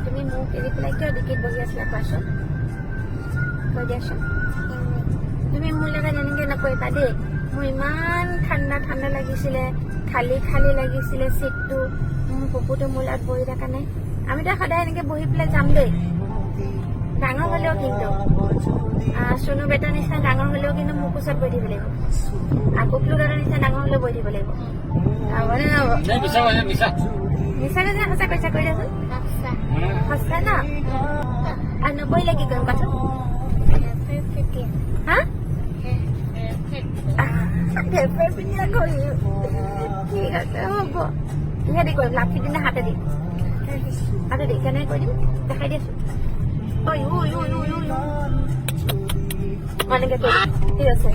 তুমি মোক এৰি পেলাই কিয় ডিকিত বহি আছিলা কোৱাচোন কৈ দিয়াচোন তুমি মোৰ লগত এনেকৈ নকৰিবা দেই মোৰ ইমান ঠাণ্ডা ঠাণ্ডা লাগিছিলে খালী খালী লাগিছিলে চিটটো মোৰ কুকুৰটো মোৰ লগত বহি থকা নাই আমিতো সদায় এনেকৈ বহি পেলাই যাম দেই ডাঙৰ হ'লেও কিন্তু চুনু বেটাৰ নিচিনা ডাঙৰ হ'লেও কিন্তু মোৰ কোচত বহি দিব লাগিব আকৌ দাদাৰ নিচিনা ডাঙৰ হ'লেও বহি দিব লাগিব হ'বনে নহ'ব মিছাকে যে সঁচা কৈছা কৈ দিয়াচোন সঁচা ন আৰু নকৰিলে কি কৰিম কথা হা ঠিক আছে হ'ব কিহেদি কৰিম লাঠি দিনে হাতেদি হাতেদি কেনেকৈ কৰি দিম দেখাই দিয়াচোন মই এনেকৈ কৰি দিম ঠিক আছে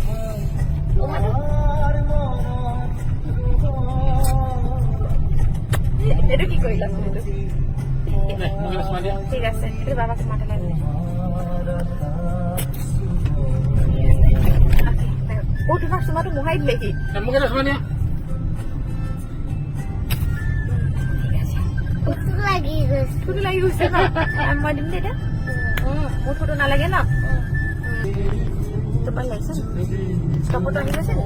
এইটো কি কৰিলা ঠিক আছে এইটো বাবাক মাতা লাগে তোমাক চুমাটো মোহাই দিলে কি ফটো লাগি গৈছে ন মই দিম দেই এতিয়া মোৰ ফটো নালাগে ন তোমাৰ লাগিছে চকুটো আহি গৈছে নি